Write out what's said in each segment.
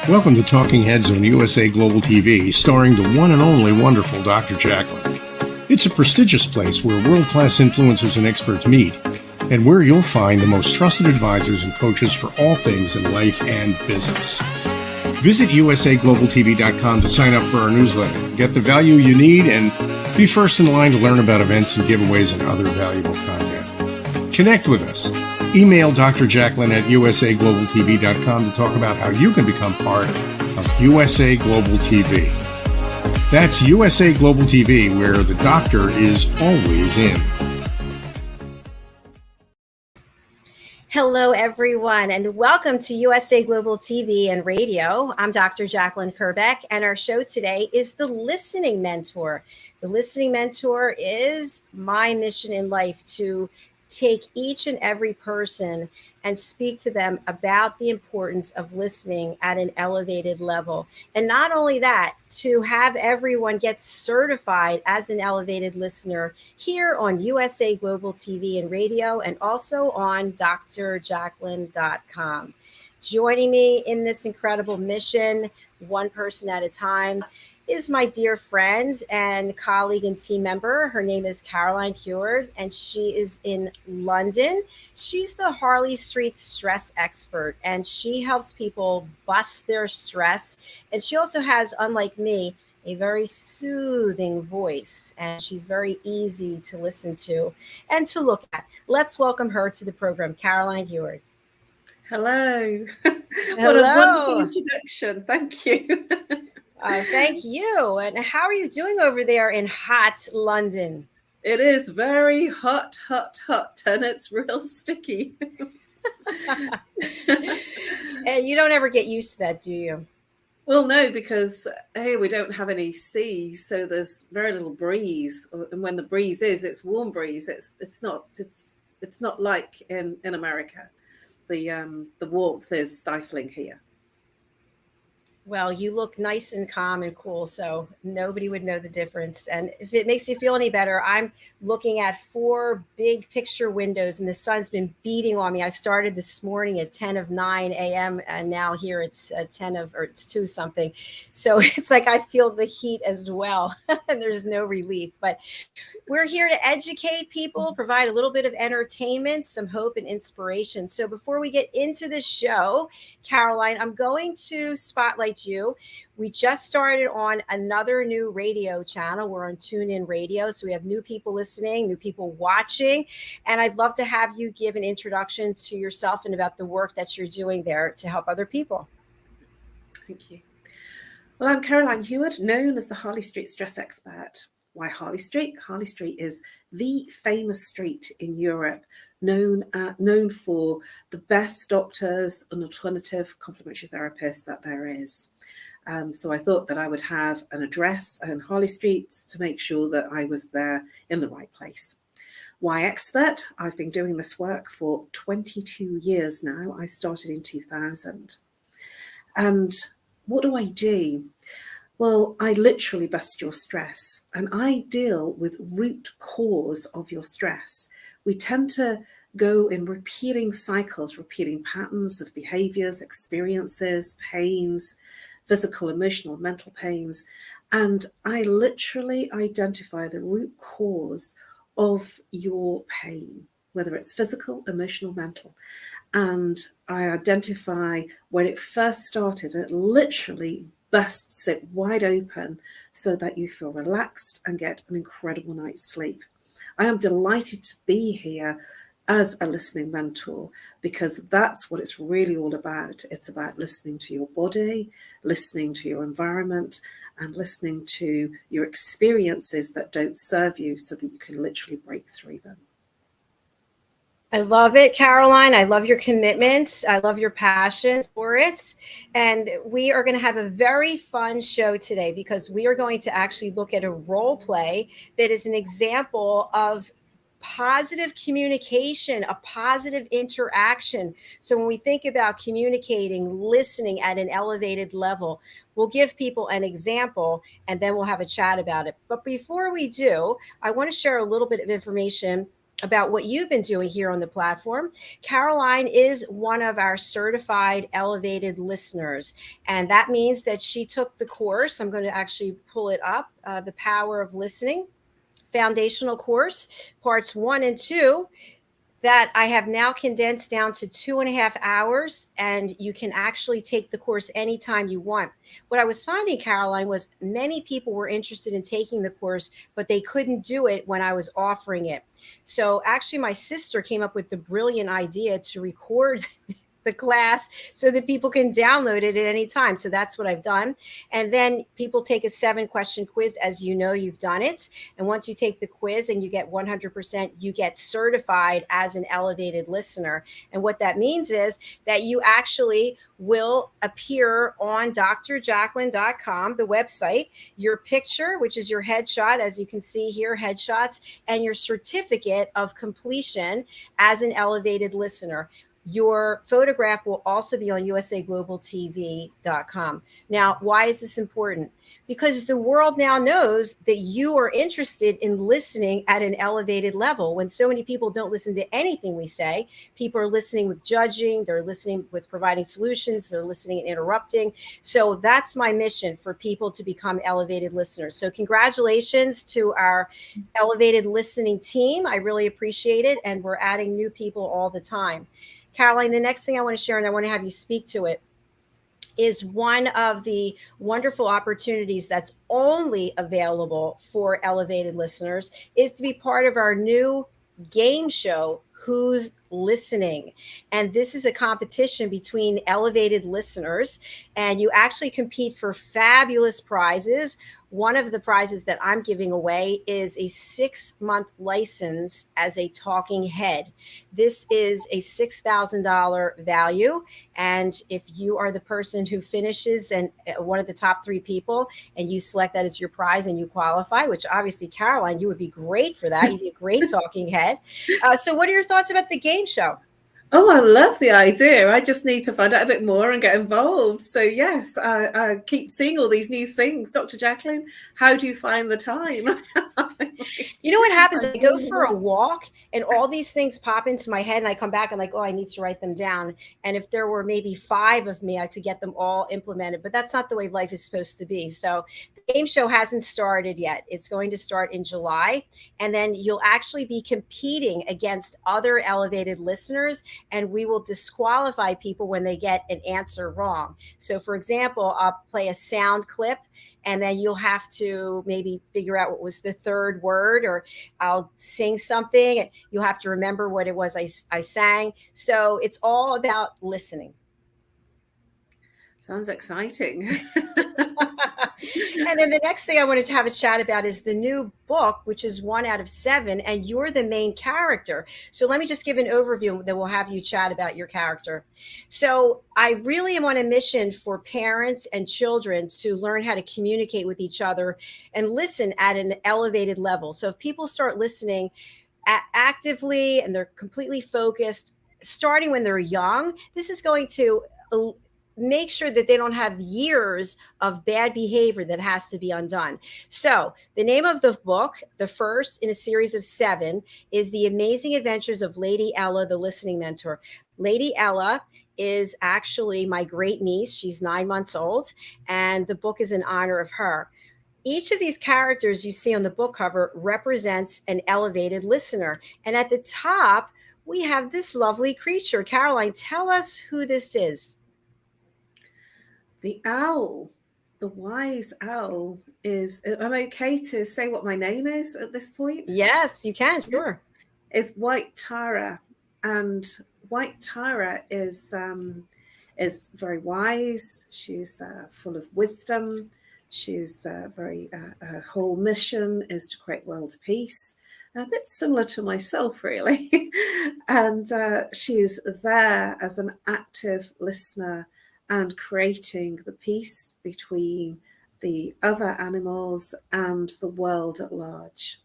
Welcome to Talking Heads on USA Global TV, starring the one and only wonderful Dr. JACALYN. It's a prestigious place where world-class influencers and experts meet, and where you'll find the most trusted advisors and coaches for all things in life and business. Visit usaglobaltv.com to sign up for our newsletter, get the value you need, and be first in line to learn about events and giveaways and other valuable content. Connect with us. Email Dr. JACALYN at usaglobaltv.com to talk about how you can become part of USA Global TV. That's USA Global TV, where the doctor is always in. Hello, everyone, and welcome to USA Global TV and Radio. I'm Dr. JACALYN KERBECK, and our show today is The Listening Mentor. The Listening Mentor is my mission in life to take each and every person and speak to them about the importance of listening at an elevated level. And not only that, to have everyone get certified as an elevated listener here on USA Global TV and Radio, and also on drjacalyn.com. Joining me in this incredible mission, one person at a time, is my dear friend and colleague and team member. Her name is Caroline Heward, and she is in London. She's the Harley Street stress expert, and she helps people bust their stress. And she also has, unlike me, a very soothing voice, and she's very easy to listen to and to look at. Let's welcome her to the program, Caroline Heward. Hello. Hello. What a wonderful introduction. Thank you. Thank you. And how are you doing over there in hot London? It is very hot, and it's real sticky. And you don't ever get used to that, do you? Well, no, because we don't have any sea, so there's very little breeze. And when the breeze is, it's warm breeze. It's not like in America. The warmth is stifling here. Well, you look nice and calm and cool, so nobody would know the difference. And if it makes you feel any better, I'm looking at 4 big picture windows, and the sun's been beating on me. I started this morning at 10:09 a.m., and now here it's 2 something. So it's like I feel the heat as well, and there's no relief. But we're here to educate people, provide a little bit of entertainment, some hope and inspiration. So before we get into the show, Caroline, I'm going to spotlight you. We just started on another new radio channel. We're on TuneIn Radio. So we have new people listening, new people watching. And I'd love to have you give an introduction to yourself and about the work that you're doing there to help other people. Thank you. Well, I'm Caroline Heward, known as the Harley Street stress expert. Why Harley Street? Harley Street is the famous street in Europe, known for the best doctors and alternative complementary therapists that there is. So I thought that I would have an address in Harley Street to make sure that I was there in the right place. Why expert? I've been doing this work for 22 years now. I started in 2000. And what do I do? Well, I literally bust your stress, and I deal with root cause of your stress. We tend to go in repeating cycles, repeating patterns of behaviors, experiences, pains, physical, emotional, mental pains. And I literally identify the root cause of your pain, whether it's physical, emotional, mental. And I identify when it first started, and it literally busts it wide open so that you feel relaxed and get an incredible night's sleep. I am delighted to be here as a listening mentor, because that's what it's really all about. It's about listening to your body, listening to your environment, and listening to your experiences that don't serve you so that you can literally break through them. I love it, Caroline. I love your commitment. I love your passion for it. And we are going to have a very fun show today, because we are going to actually look at a role play that is an example of positive communication, a positive interaction. So when we think about communicating, listening at an elevated level, we'll give people an example, and then we'll have a chat about it. But before we do, I want to share a little bit of information about what you've been doing here on the platform. Caroline is one of our certified elevated listeners, and that means that she took the course. I'm going to actually pull it up, The Power of Listening Foundational Course, parts 1 and 2, that I have now condensed down to 2.5 hours, and you can actually take the course anytime you want. What I was finding, Caroline, was many people were interested in taking the course, but they couldn't do it when I was offering it. So actually, my sister came up with the brilliant idea to record the class so that people can download it at any time. So that's what I've done. And then people take a 7-question quiz. As you know, you've done it. And once you take the quiz and you get 100%, you get certified as an elevated listener. And what that means is that you actually will appear on drjacalyn.com, the website, your picture, which is your headshot, as you can see here, headshots, and your certificate of completion as an elevated listener. Your photograph will also be on usaglobaltv.com. Now, why is this important? Because the world now knows that you are interested in listening at an elevated level. When so many people don't listen to anything we say, people are listening with judging, they're listening with providing solutions, they're listening and interrupting. So that's my mission, for people to become elevated listeners. So congratulations to our elevated listening team. I really appreciate it. And we're adding new people all the time. Caroline, the next thing I want to share, and I want to have you speak to it, is one of the wonderful opportunities that's only available for elevated listeners, is to be part of our new game show, Who's Listening? And this is a competition between elevated listeners, and you actually compete for fabulous prizes. One of the prizes that I'm giving away is a 6-month license as a talking head. This is a $6,000 value. And if you are the person who finishes and one of the top 3 people, and you select that as your prize and you qualify, which obviously, Caroline, you would be great for that. You'd be a great talking head. So what are your thoughts about the game show? Oh, I love the idea. I just need to find out a bit more and get involved. So yes, I keep seeing all these new things. Dr. JACALYN, how do you find the time? You know what happens? I go for a walk and all these things pop into my head, and I come back, I'm like, oh, I need to write them down. And if there were maybe 5 of me, I could get them all implemented, but that's not the way life is supposed to be. So the game show hasn't started yet. It's going to start in July. And then you'll actually be competing against other elevated listeners, and we will disqualify people when they get an answer wrong. So for example, I'll play a sound clip, and then you'll have to maybe figure out what was the 3rd word, or I'll sing something and you'll have to remember what it was I sang. So it's all about listening. Sounds exciting. And then the next thing I wanted to have a chat about is the new book, which is 1 out of 7, and you're the main character. So let me just give an overview, then we'll have you chat about your character. So I really am on a mission for parents and children to learn how to communicate with each other and listen at an elevated level. So if people start listening actively and they're completely focused, starting when they're young, this is going to make sure that they don't have years of bad behavior that has to be undone. So the name of the book, the first in a series of 7, is The Amazing Adventures of Lady Ella, the Listening Mentor. Lady Ella is actually my great niece. She's 9 months old, and the book is in honor of her. Each of these characters you see on the book cover represents an elevated listener. And at the top, we have this lovely creature. Caroline, tell us who this is. The owl, the wise owl is, I'm okay to say what my name is at this point? Yes, you can, sure. Is White Tara. And White Tara is very wise. She's full of wisdom. She's her whole mission is to create world peace. A bit similar to myself, really. And she's there as an active listener and creating the peace between the other animals and the world at large.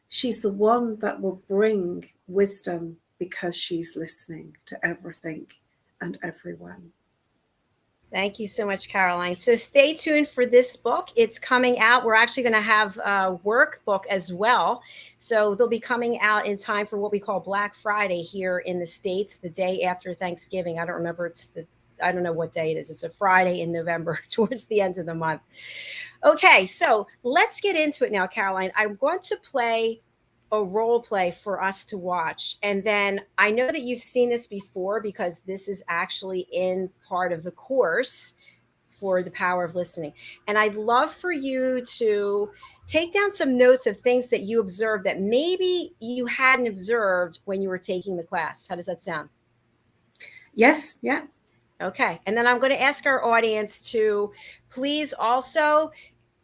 She's the one that will bring wisdom because she's listening to everything and everyone. Thank you so much, Caroline. So stay tuned for this book. It's coming out. We're actually going to have a workbook as well. So they'll be coming out in time for what we call Black Friday here in the States, the day after Thanksgiving. I don't remember. I don't know what day it is. It's a Friday in November towards the end of the month. Okay, so let's get into it now, Caroline. I want to play a role play for us to watch. And then I know that you've seen this before because this is actually in part of the course for the power of listening. And I'd love for you to take down some notes of things that you observed that maybe you hadn't observed when you were taking the class. How does that sound? Yes. Yeah. Okay. And then I'm going to ask our audience to please also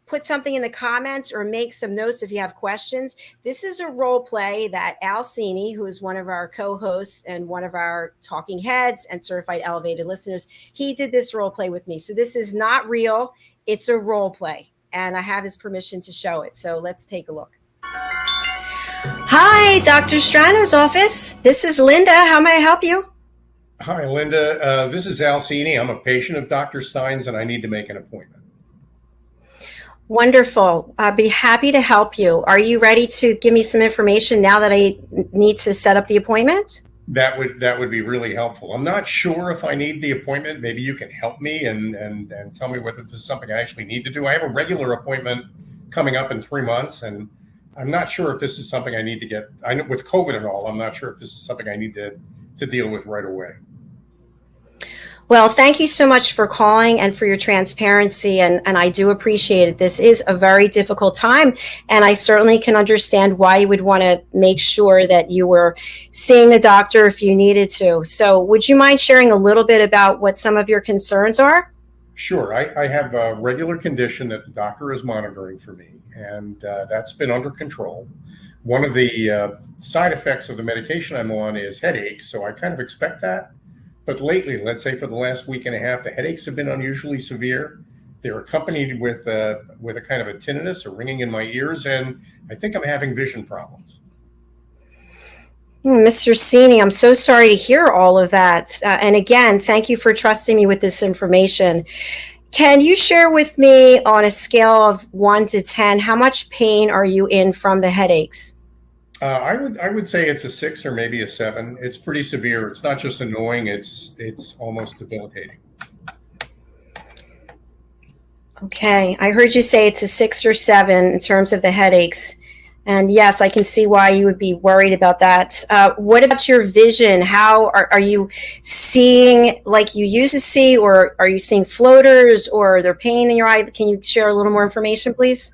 put something in the comments or make some notes if you have questions. This is a role play that Al Cini, who is one of our co-hosts and one of our talking heads and certified elevated listeners, he did this role play with me. So this is not real. It's a role play. And I have his permission to show it. So let's take a look. Hi, Dr. Strano's office. This is Linda. How may I help you? Hi, Linda. This is Al Cini. I'm a patient of Dr. Stein's, and I need to make an appointment. Wonderful. I'd be happy to help you. Are you ready to give me some information now that I need to set up the appointment? That would be really helpful. I'm not sure if I need the appointment. Maybe you can help me and tell me whether this is something I actually need to do. I have a regular appointment coming up in 3 months, and I'm not sure if this is something I need to get. I know with COVID and all, I'm not sure if this is something I need to deal with right away. Well, thank you so much for calling and for your transparency, and I do appreciate it. This is a very difficult time, and I certainly can understand why you would want to make sure that you were seeing the doctor if you needed to. So would you mind sharing a little bit about what some of your concerns are? Sure. I have a regular condition that the doctor is monitoring for me, and that's been under control. One of the side effects of the medication I'm on is headaches, so I kind of expect that. But lately, let's say for the last week and a half, the headaches have been unusually severe. They're accompanied with a kind of a tinnitus, a ringing in my ears, and I think I'm having vision problems. Mr. Cini, I'm so sorry to hear all of that. And again, thank you for trusting me with this information. Can you share with me on a scale of 1 to 10, how much pain are you in from the headaches? I would say it's a 6 or maybe a 7. It's pretty severe. It's not just annoying. It's almost debilitating. Okay, I heard you say it's a 6 or 7 in terms of the headaches. And yes, I can see why you would be worried about that. What about your vision? How are you seeing like you used to see, or are you seeing floaters, or are there pain in your eye? Can you share a little more information, please?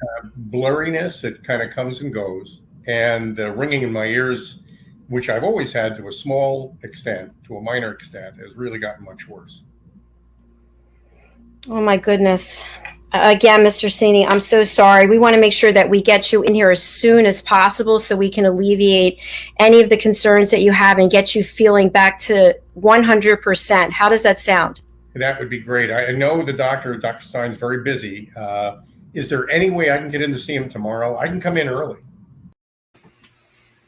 Blurriness, it kind of comes and goes. And the ringing in my ears, which I've always had to a small extent, to a minor extent, has really gotten much worse. Oh my goodness. Again, Mr. Cini, I'm so sorry. We want to make sure that we get you in here as soon as possible so we can alleviate any of the concerns that you have and get you feeling back to 100%. How does that sound? That would be great. I know Dr. Stein's very busy. Is there any way I can get in to see him tomorrow? I can come in early.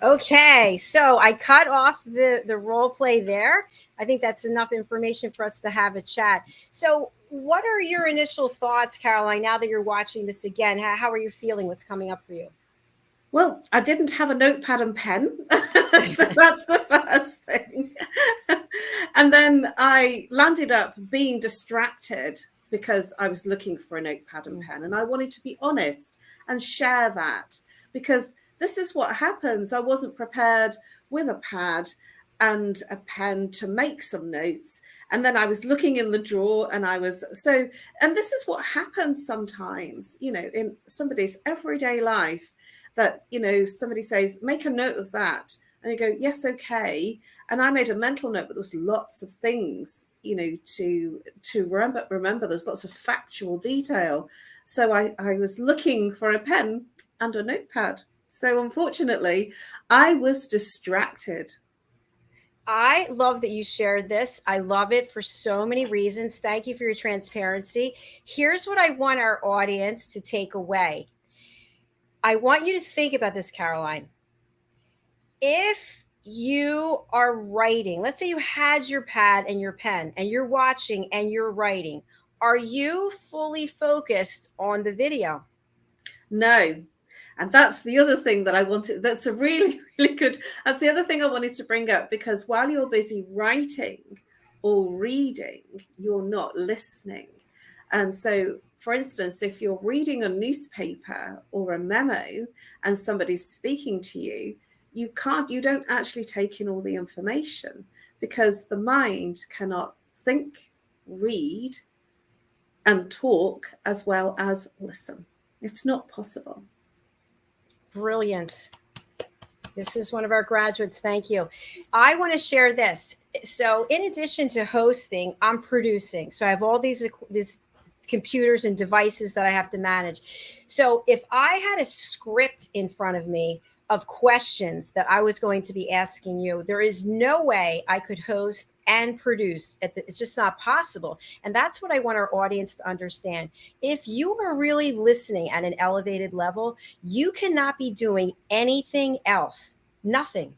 Okay, so I cut off the role play there. I think that's enough information for us to have a chat. So what are your initial thoughts, Caroline, now that you're watching this again? How are you feeling? What's coming up for you? Well, I didn't have a notepad and pen, so that's the first thing. And then I landed up being distracted because I was looking for a notepad and pen, and I wanted to be honest and share that, because this is what happens. I wasn't prepared with a pad and a pen to make some notes. And then I was looking in the drawer and and this is what happens sometimes, in somebody's everyday life, that, somebody says, make a note of that. And you go, yes, okay. And I made a mental note, but there was lots of things, to remember. There's lots of factual detail. So I was looking for a pen and a notepad. So unfortunately, I was distracted. I love that you shared this. I love it for so many reasons. Thank you for your transparency. Here's what I want our audience to take away. I want you to think about this, Caroline. If you are writing, let's say you had your pad and your pen and you're watching and you're writing, are you fully focused on the video? No. And that's the other thing that I wanted. That's a really, really good. That's the other thing I wanted to bring up, because while you're busy writing or reading, you're not listening. And so, for instance, if you're reading a newspaper or a memo and somebody's speaking to you, you don't actually take in all the information, because the mind cannot think, read, and talk as well as listen. It's not possible. Brilliant. This is one of our graduates. Thank you. I want to share this. So in addition to hosting, I'm producing. So I have all these computers and devices that I have to manage. So if I had a script in front of me of questions that I was going to be asking you, there is no way I could host and produce. It's just not possible. And that's what I want our audience to understand. If you are really listening at an elevated level, you cannot be doing anything else, nothing.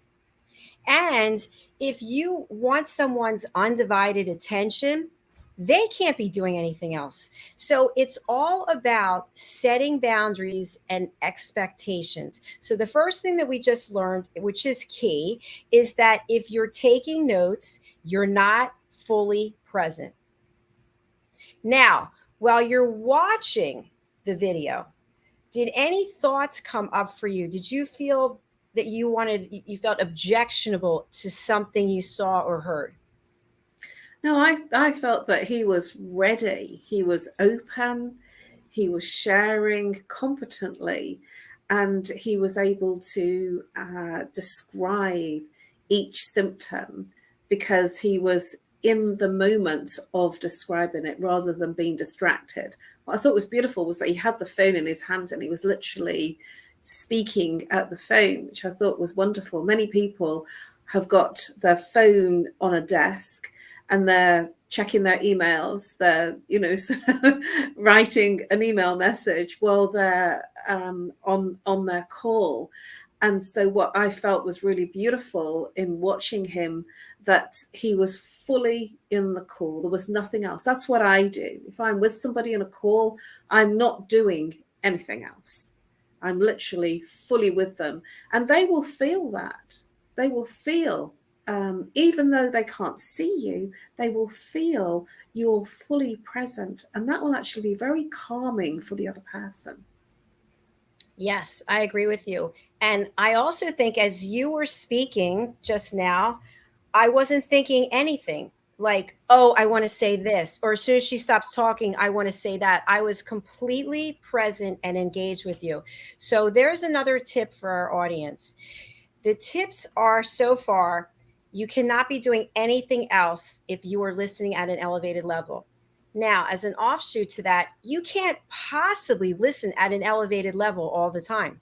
And if you want someone's undivided attention, they can't be doing anything else. So it's all about setting boundaries and expectations. So the first thing that we just learned, which is key, is that if you're taking notes, you're not fully present. Now, while you're watching the video, did any thoughts come up for you? Did you feel that you felt objectionable to something you saw or heard? No, I felt that he was ready. He was open. He was sharing competently, and he was able to describe each symptom, because he was in the moment of describing it rather than being distracted. What I thought was beautiful was that he had the phone in his hand and he was literally speaking at the phone, which I thought was wonderful. Many people have got their phone on a desk and they're checking their emails, they're, writing an email message while they're on their call. And so what I felt was really beautiful in watching him, that he was fully in the call. There was nothing else. That's what I do. If I'm with somebody in a call, I'm not doing anything else. I'm literally fully with them. And they will feel that. They will feel, even though they can't see you, they will feel you're fully present. And that will actually be very calming for the other person. Yes, I agree with you. And I also think, as you were speaking just now, I wasn't thinking anything like, oh, I want to say this, or as soon as she stops talking, I want to say that. I was completely present and engaged with you. So there's another tip for our audience. The tips are, so far, you cannot be doing anything else if you are listening at an elevated level. Now, as an offshoot to that, you can't possibly listen at an elevated level all the time.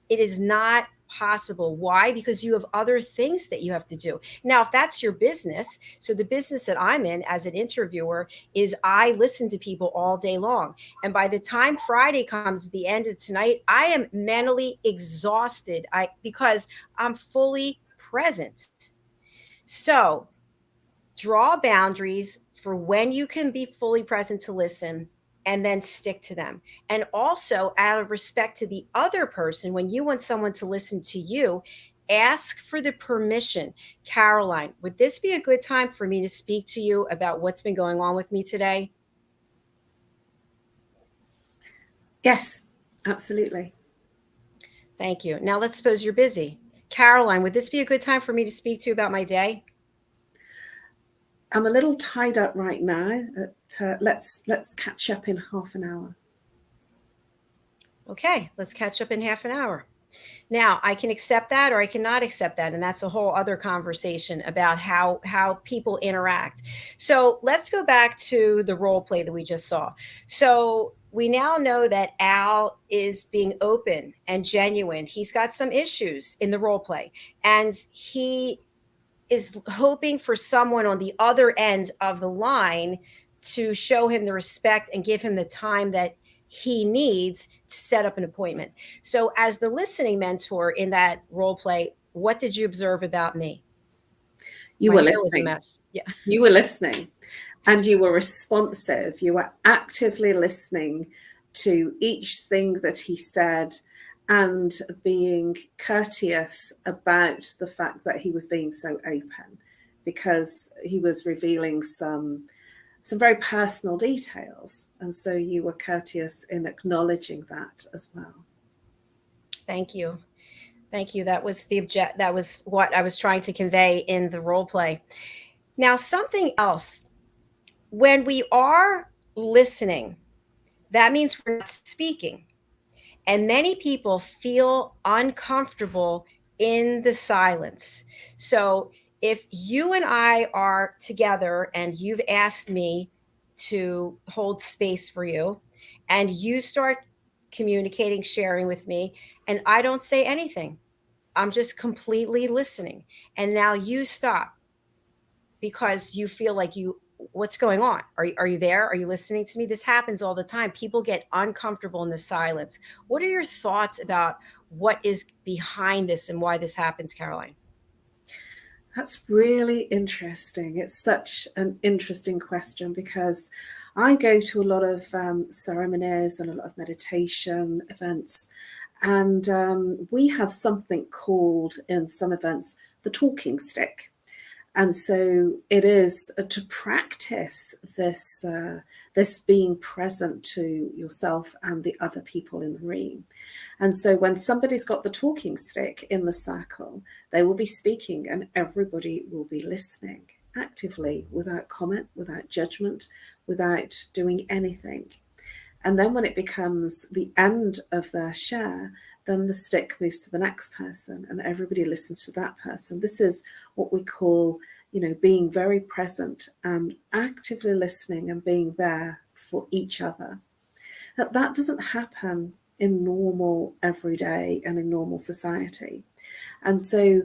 It is not possible. Why? Because you have other things that you have to do. Now, if that's your business, so the business that I'm in as an interviewer is I listen to people all day long. And by the time Friday comes, the end of tonight, I am mentally exhausted because I'm fully present. So draw boundaries for when you can be fully present to listen, and then stick to them. And also, out of respect to the other person, when you want someone to listen to you, ask for the permission. Caroline, would this be a good time for me to speak to you about what's been going on with me today? Yes, absolutely. Thank you. Now let's suppose you're busy. Caroline, would this be a good time for me to speak to you about my day? I'm a little tied up right now. Let's catch up in half an hour. Okay, let's catch up in half an hour. Now, I can accept that or I cannot accept that. And that's a whole other conversation about how people interact. So let's go back to the role play that we just saw. So we now know that Al is being open and genuine. He's got some issues in the role play, and he is hoping for someone on the other end of the line to show him the respect and give him the time that he needs to set up an appointment. So as the listening mentor in that role play, What did you observe about me? You My were hair was a listening. mess. Yeah. You were listening, and you were responsive. You were actively listening to each thing that he said and being courteous about the fact that he was being so open, because he was revealing some very personal details. And so you were courteous in acknowledging that as well. Thank you. Thank you. That was that was what I was trying to convey in the role play. Now, something else. When we are listening, that means we're not speaking. And many people feel uncomfortable in the silence. So if you and I are together and you've asked me to hold space for you, and you start communicating, sharing with me, and I don't say anything, I'm just completely listening. And now you stop because you feel like what's going on? Are you there? Are you listening to me? This happens all the time. People get uncomfortable in the silence. What are your thoughts about what is behind this and why this happens, Caroline? That's really interesting. It's such an interesting question, because I go to a lot of ceremonies and a lot of meditation events, and we have something called, in some events, the talking stick. And so it is to practice this this being present to yourself and the other people in the room. And so when somebody's got the talking stick in the circle, they will be speaking and everybody will be listening actively, without comment, without judgment, without doing anything. And then when it becomes the end of their share, then the stick moves to the next person and everybody listens to that person. This is what we call, being very present and actively listening and being there for each other. That doesn't happen in normal everyday and in normal society. And so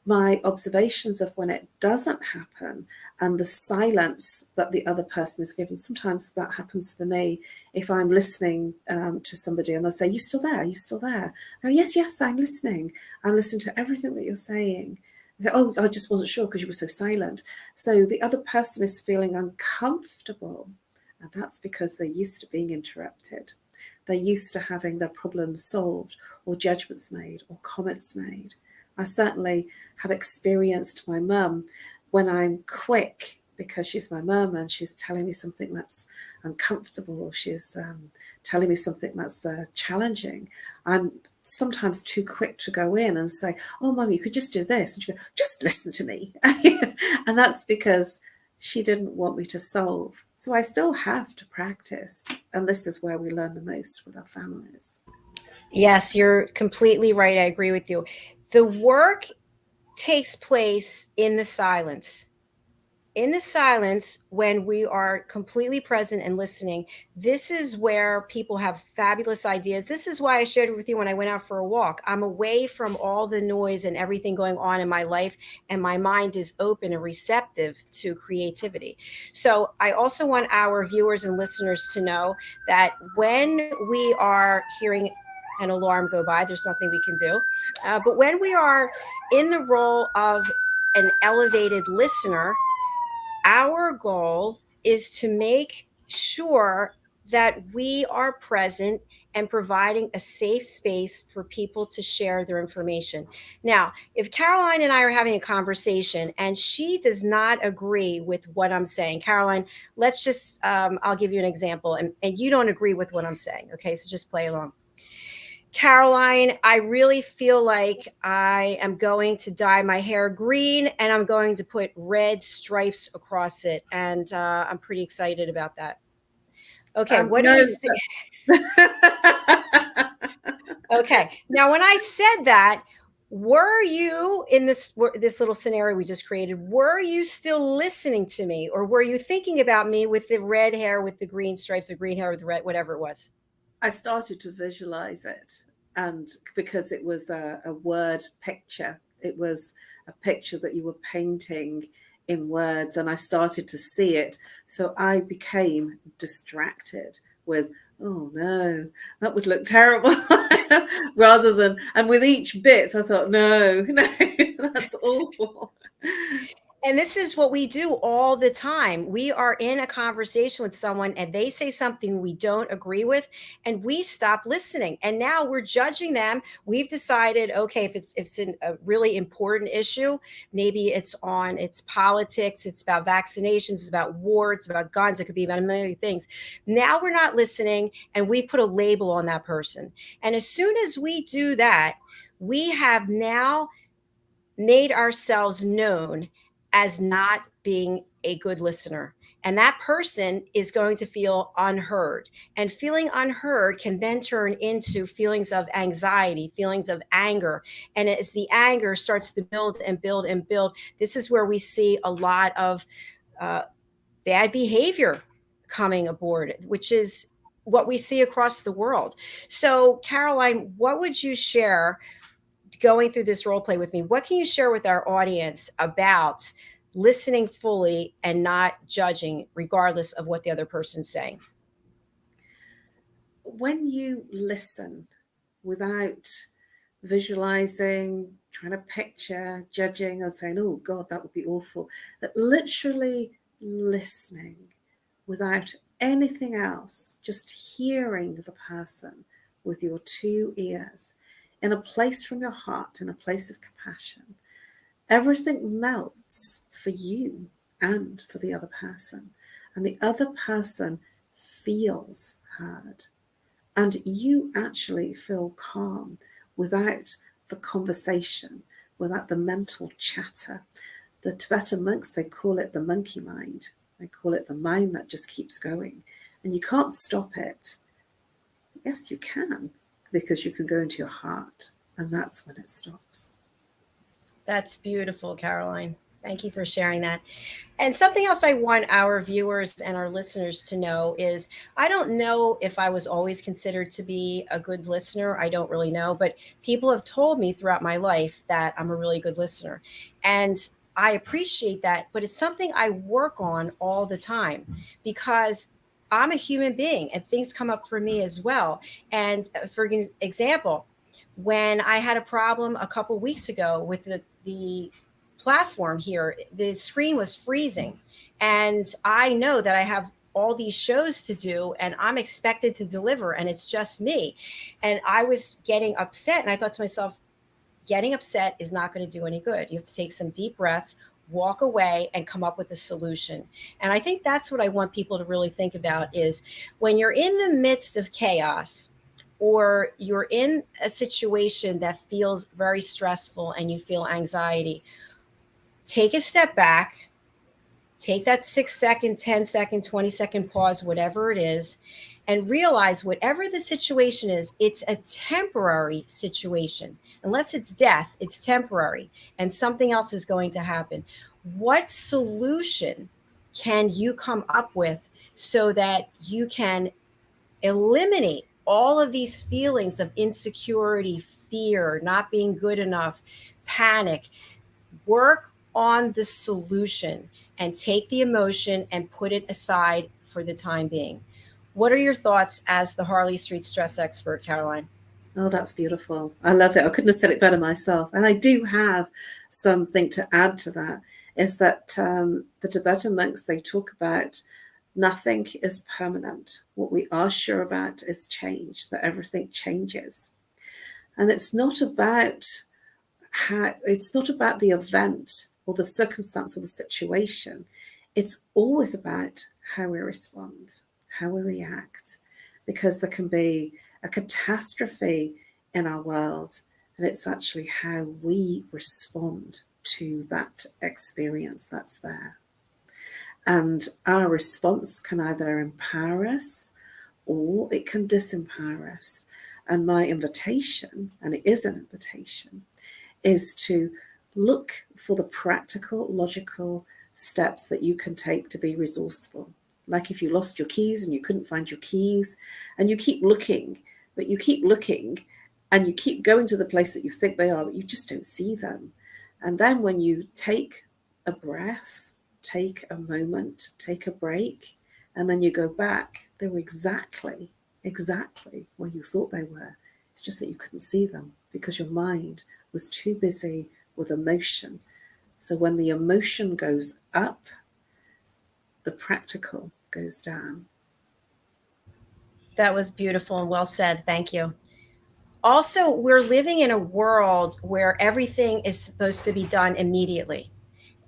my observations of when it doesn't happen and the silence that the other person is given, sometimes that happens for me if I'm listening to somebody and they'll say, "You still there? You still there?" I go, yes, I'm listening. I'm listening to everything that you're saying. They say, "Oh, I just wasn't sure because you were so silent." So the other person is feeling uncomfortable, and that's because they're used to being interrupted. They're used to having their problems solved or judgments made or comments made. I certainly have experienced my mum when I'm quick, because she's my mum and she's telling me something that's uncomfortable, or she's telling me something that's challenging. I'm sometimes too quick to go in and say, "Oh, Mum, you could just do this." And she goes, "Just listen to me." And that's because she didn't want me to solve. So I still have to practice. And this is where we learn the most with our families. Yes, you're completely right. I agree with you. The work takes place in the silence. In the silence, when we are completely present and listening, this is where people have fabulous ideas. This is why I shared it with you when I went out for a walk. I'm away from all the noise and everything going on in my life, and my mind is open and receptive to creativity. So I also want our viewers and listeners to know that when we are hearing an alarm go by, there's nothing we can do. But when we are in the role of an elevated listener, our goal is to make sure that we are present and providing a safe space for people to share their information. Now, if Caroline and I are having a conversation and she does not agree with what I'm saying, Caroline, let's just, I'll give you an example, and you don't agree with what I'm saying. Okay, so just play along. Caroline, I really feel like I am going to dye my hair green and I'm going to put red stripes across it. And I'm pretty excited about that. Okay, what do No. we see? Okay, now when I said that, were you in this little scenario we just created, were you still listening to me, or were you thinking about me with the red hair with the green stripes, or green hair with the red, whatever it was? I started to visualize it, and because it was a word picture, it was a picture that you were painting in words, and I started to see it. So I became distracted with, "Oh no, that would look terrible." rather than, and with each bit, I thought, no, that's awful. And this is what we do all the time. We are in a conversation with someone and they say something we don't agree with, and we stop listening. And now we're judging them. We've decided, okay, if it's a really important issue, maybe it's politics, it's about vaccinations, it's about war, it's about guns, it could be about a million things. Now we're not listening, and we put a label on that person. And as soon as we do that, we have now made ourselves known as not being a good listener. And that person is going to feel unheard. And feeling unheard can then turn into feelings of anxiety, feelings of anger. And as the anger starts to build and build and build, this is where we see a lot of bad behavior coming aboard, which is what we see across the world. So, Caroline, what would you share going through this role play with me? What can you share with our audience about listening fully and not judging regardless of what the other person's saying? When you listen without visualizing, trying to picture, judging, or saying, oh God, that would be awful, but literally listening without anything else, just hearing the person with your two ears, in a place from your heart, in a place of compassion, everything melts for you and for the other person. And the other person feels heard. And you actually feel calm without the conversation, without the mental chatter. The Tibetan monks, they call it the monkey mind. They call it the mind that just keeps going. And you can't stop it. Yes, you can, because you can go into your heart, and that's when it stops. That's beautiful, Caroline. Thank you for sharing that. And something else I want our viewers and our listeners to know is, I don't know if I was always considered to be a good listener. I don't really know, but people have told me throughout my life that I'm a really good listener. And I appreciate that, but it's something I work on all the time, because I'm a human being and things come up for me as well. And for example, when I had a problem a couple weeks ago with the platform here, the screen was freezing. And I know that I have all these shows to do and I'm expected to deliver, and it's just me. And I was getting upset, and I thought to myself, getting upset is not going to do any good. You have to take some deep breaths, walk away, and come up with a solution. And I think that's what I want people to really think about is, when you're in the midst of chaos, or you're in a situation that feels very stressful and you feel anxiety, take a step back, take that 6-second, 10-second, 20-second pause, whatever it is, and realize whatever the situation is, it's a temporary situation. Unless it's death, it's temporary, and something else is going to happen. What solution can you come up with so that you can eliminate all of these feelings of insecurity, fear, not being good enough, panic? Work on the solution and take the emotion and put it aside for the time being. What are your thoughts as the Harley Street stress expert, Caroline? Oh, that's beautiful. I love it. I couldn't have said it better myself. And I do have something to add to that, is that the Tibetan monks, they talk about nothing is permanent. What we are sure about is change, that everything changes. And it's not about the event or the circumstance or the situation. It's always about how we respond, how we react, because there can be a catastrophe in our world, and it's actually how we respond to that experience that's there. And our response can either empower us or it can disempower us. And my invitation, and it is an invitation, is to look for the practical, logical steps that you can take to be resourceful. Like if you lost your keys and you couldn't find your keys, and you keep looking, but you keep looking and you keep going to the place that you think they are, but you just don't see them. And then when you take a breath, take a moment, take a break, and then you go back, they were exactly where you thought they were. It's just that you couldn't see them because your mind was too busy with emotion. So when the emotion goes up, the practical goes down. That was beautiful and well said. Thank you. Also, we're living in a world where everything is supposed to be done immediately.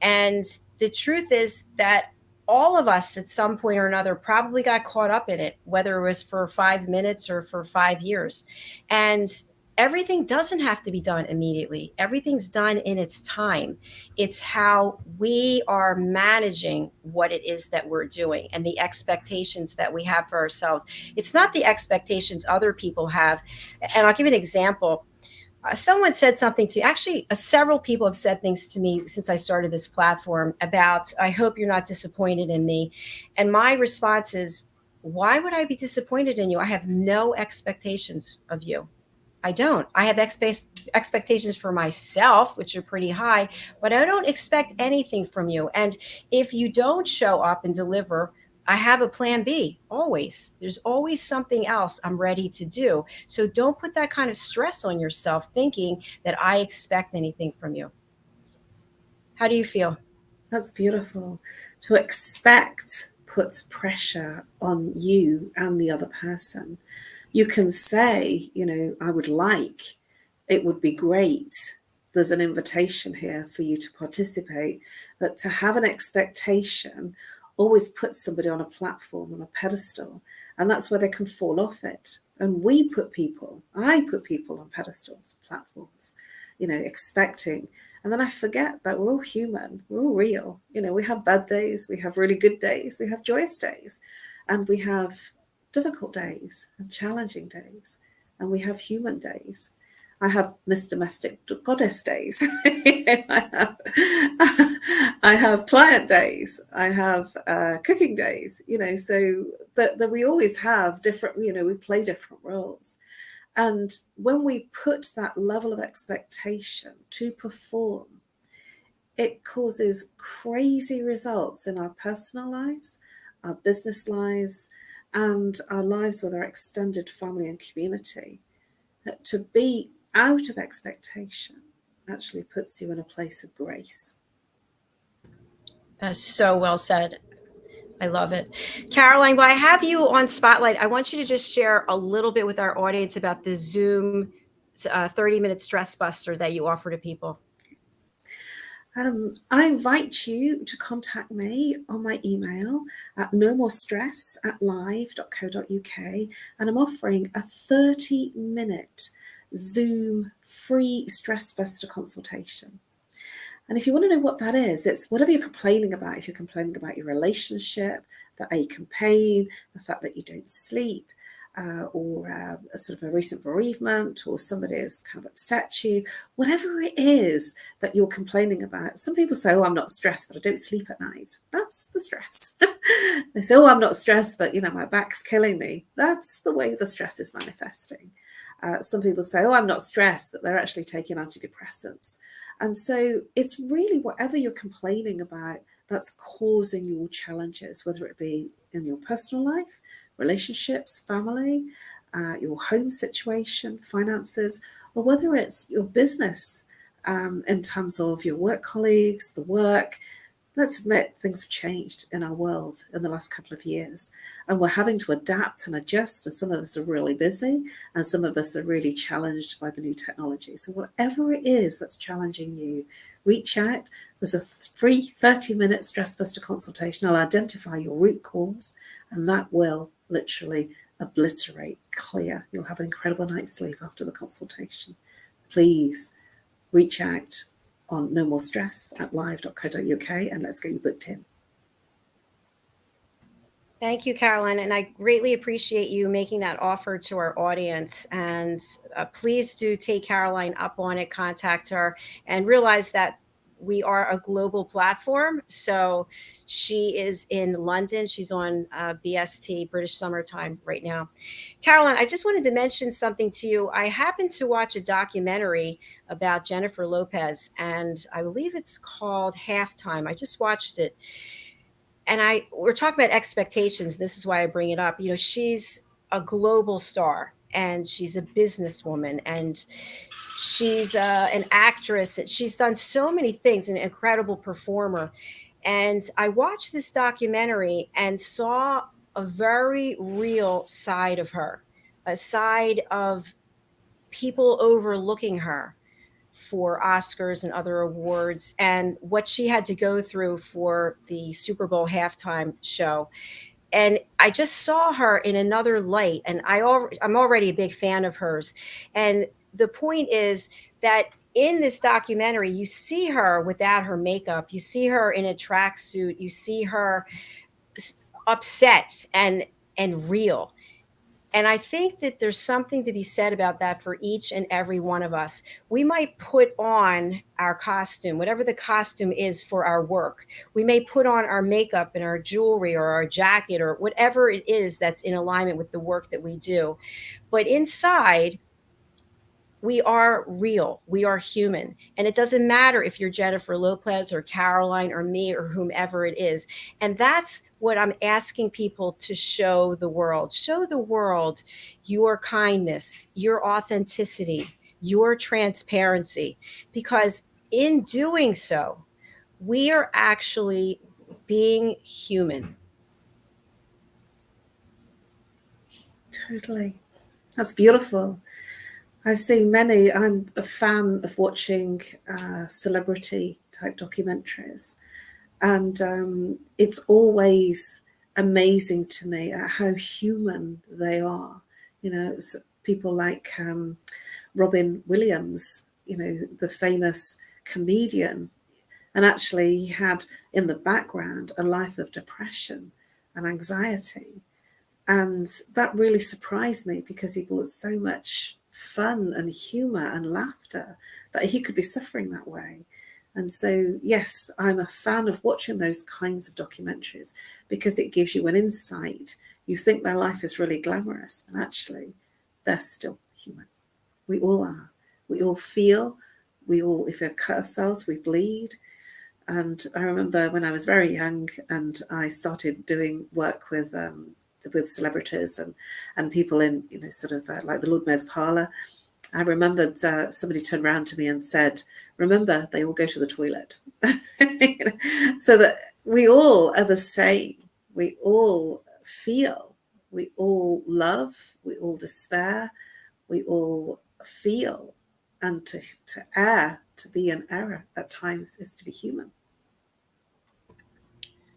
And the truth is that all of us at some point or another probably got caught up in it, whether it was for 5 minutes or for 5 years. And everything doesn't have to be done immediately. Everything's done in its time. It's how we are managing what it is that we're doing and the expectations that we have for ourselves. It's not the expectations other people have. And I'll give you an example. Someone said something to actually several people have said things to me since I started this platform about, I hope you're not disappointed in me. And my response is, why would I be disappointed in you? I have no expectations of you. I don't. I have expectations for myself, which are pretty high, but I don't expect anything from you. And if you don't show up and deliver, I have a plan B always. There's always something else I'm ready to do. So don't put that kind of stress on yourself thinking that I expect anything from you. How do you feel? That's beautiful. To expect puts pressure on you and the other person. You can say, I would like, it would be great. There's an invitation here for you to participate. But to have an expectation always puts somebody on a platform, on a pedestal, and that's where they can fall off it. And I put people on pedestals, platforms, expecting. And then I forget that we're all human, we're all real. We have bad days, we have really good days, we have joyous days, and we have difficult days and challenging days, and we have human days. I have Miss Domestic Goddess days. I have client days. I have cooking days. So that we always have different. We play different roles, and when we put that level of expectation to perform, it causes crazy results in our personal lives, our business lives, and our lives with our extended family and community. To be out of expectation actually puts you in a place of grace. That's so well said. I love it. Caroline, while I have you on Spotlight, I want you to just share a little bit with our audience about the Zoom 30-minute stress buster that you offer to people. I invite you to contact me on my email at NoMoreStress@live.co.uk, and I'm offering a 30-minute Zoom free stress buster consultation. And if you want to know what that is, it's whatever you're complaining about. If you're complaining about your relationship, the ache and pain, the fact that you don't sleep, or a sort of a recent bereavement, or somebody has kind of upset you, whatever it is that you're complaining about. Some people say, oh, I'm not stressed, but I don't sleep at night. That's the stress. They say, oh, I'm not stressed, but my back's killing me. That's the way the stress is manifesting. Some people say, oh, I'm not stressed, but they're actually taking antidepressants. And so it's really whatever you're complaining about that's causing your challenges, whether it be in your personal life, relationships, family, your home situation, finances, or whether it's your business in terms of your work colleagues, the work. Let's admit things have changed in our world in the last couple of years, and we're having to adapt and adjust, and some of us are really busy and some of us are really challenged by the new technology. So whatever it is that's challenging you, reach out. There's a free 30-minute stress buster consultation. I'll identify your root cause, and that will literally obliterate, clear. You'll have an incredible night's sleep after the consultation. Please reach out on NoMoreStress@live.co.uk, and let's get you booked in. Thank you, Caroline. And I greatly appreciate you making that offer to our audience. And please do take Caroline up on it, contact her, and realize that we are a global platform. So she is in London. She's on BST, British Summertime right now. Caroline, I just wanted to mention something to you. I happened to watch a documentary about Jennifer Lopez, and I believe it's called Halftime. I just watched it. And we're talking about expectations. This is why I bring it up. She's a global star. and she's a businesswoman, and she's an actress. She's done so many things, an incredible performer. And I watched this documentary and saw a very real side of her, a side of people overlooking her for Oscars and other awards, and what she had to go through for the Super Bowl halftime show. And I just saw her in another light, and I'm already a big fan of hers. And the point is that in this documentary, you see her without her makeup, you see her in a tracksuit, you see her upset and real. And I think that there's something to be said about that for each and every one of us. We might put on our costume, whatever the costume is for our work. We may put on our makeup and our jewelry or our jacket or whatever it is that's in alignment with the work that we do. But inside, we are real. We are human. And it doesn't matter if you're Jennifer Lopez or Caroline or me or whomever it is. And that's what I'm asking people to show the world. Show the world your kindness, your authenticity, your transparency. Because in doing so, we are actually being human. Totally. That's beautiful. I've seen many. I'm a fan of watching celebrity type documentaries, and it's always amazing to me at how human they are. You know, people like Robin Williams, you know, the famous comedian, and actually he had in the background a life of depression and anxiety. And that really surprised me because he brought so much fun and humor and laughter that he could be suffering that way. And so, yes, I'm a fan of watching those kinds of documentaries because it gives you an insight. You think their life is really glamorous, and actually they're still human. We all are. We all feel. We all, if we cut ourselves, we bleed. And I remember when I was very young and I started doing work with celebrities and people in, you know, sort of like the Lord Mayor's parlour. I remembered somebody turned around to me and said, remember, they all go to the toilet. You know, so that we all are the same. We all feel, we all love, we all despair, we all feel. And to err, to be in error at times is to be human.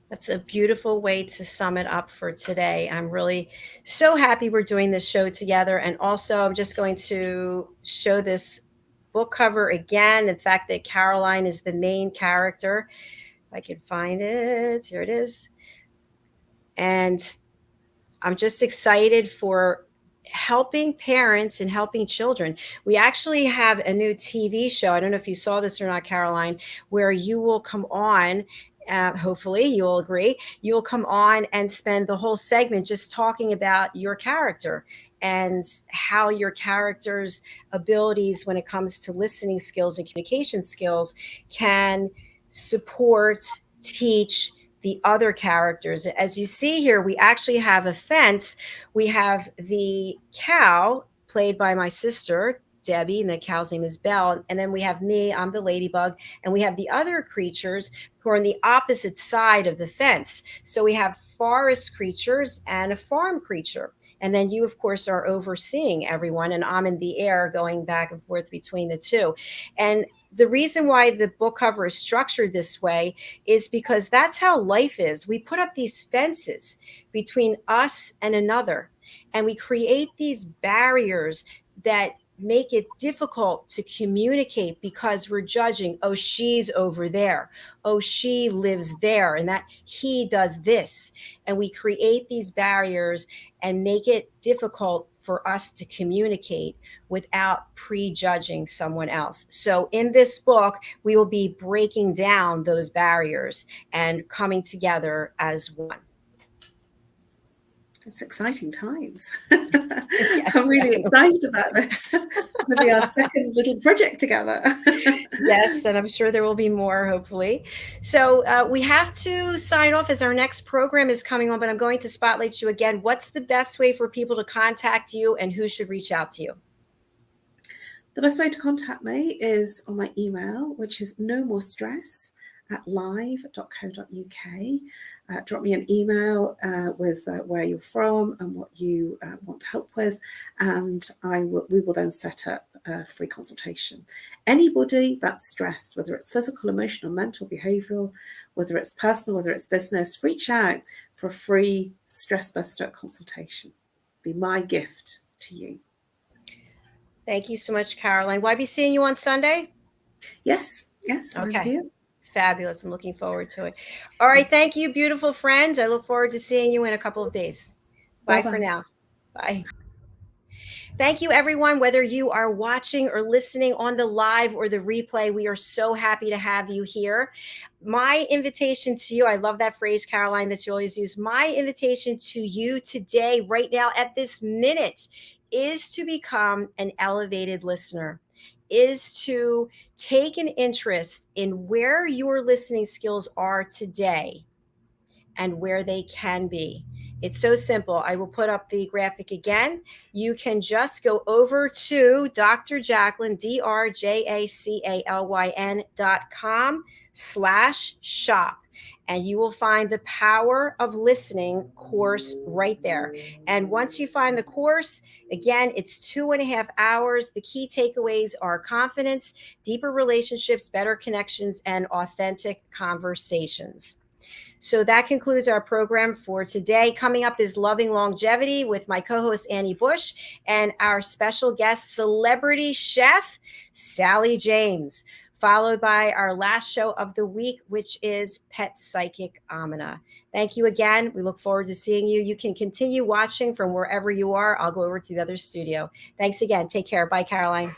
That's a beautiful way to sum it up for today. I'm really so happy we're doing this show together. And also, I'm just going to show this book cover again. The fact that Caroline is the main character. If I can find it, here it is. And I'm just excited for helping parents and helping children. We actually have a new TV show. I don't know if you saw this or not, Caroline, where you will come on. Hopefully you'll agree. You will come on and spend the whole segment just talking about your character and how your character's abilities when it comes to listening skills and communication skills can support, teach the other characters. As you see here, we actually have a fence. We have the cow played by my sister, Debbie, and the cow's name is Belle. And then we have me, I'm the ladybug, and we have the other creatures who are on the opposite side of the fence. So we have forest creatures and a farm creature. And then you, of course, are overseeing everyone, and I'm in the air going back and forth between the two. And the reason why the book cover is structured this way is because that's how life is. We put up these fences between us and another, and we create these barriers that make it difficult to communicate because we're judging, oh, she's over there, oh, she lives there, and that he does this. And we create these barriers and make it difficult for us to communicate without prejudging someone else. So in this book, we will be breaking down those barriers and coming together as one. It's exciting times. Yes, I'm really definitely. excited about this. It'll be our second little project together. Yes, and I'm sure there will be more, hopefully. So we have to sign off as our next program is coming on, but I'm going to spotlight you again. What's the best way for people to contact you, and who should reach out to you? The best way to contact me is on my email, which is nomorestress@live.co.uk. Drop me an email with where you're from and what you want help with, and we will then set up a free consultation. Anybody that's stressed, whether it's physical, emotional, mental, behavioural, whether it's personal, whether it's business, reach out for a free stress buster consultation. Be my gift to you. Thank you so much, Caroline. Will I be seeing you on Sunday? Yes, Okay. I'm here. Fabulous. I'm looking forward to it. All right. Thank you, beautiful friends. I look forward to seeing you in a couple of days. Bye for now. Bye. Thank you, everyone. Whether you are watching or listening on the live or the replay, we are so happy to have you here. My invitation to you, I love that phrase, Caroline, that you always use. My invitation to you today, right now, at this minute, is to become an elevated listener, is to take an interest in where your listening skills are today and where they can be. It's so simple. I will put up the graphic again. You can just go over to Dr. JACALYN, DrJACALYN.com/shop. And you will find the Power of Listening course right there. And once you find the course, again, it's 2.5 hours. The key takeaways are confidence, deeper relationships, better connections, and authentic conversations. So that concludes our program for today. Coming up is Loving Longevity with my co-host Annie Bush and our special guest, celebrity chef Sally James, followed by our last show of the week, which is Pet Psychic Amina. Thank you again. We look forward to seeing you. You can continue watching from wherever you are. I'll go over to the other studio. Thanks again. Take care. Bye, Caroline.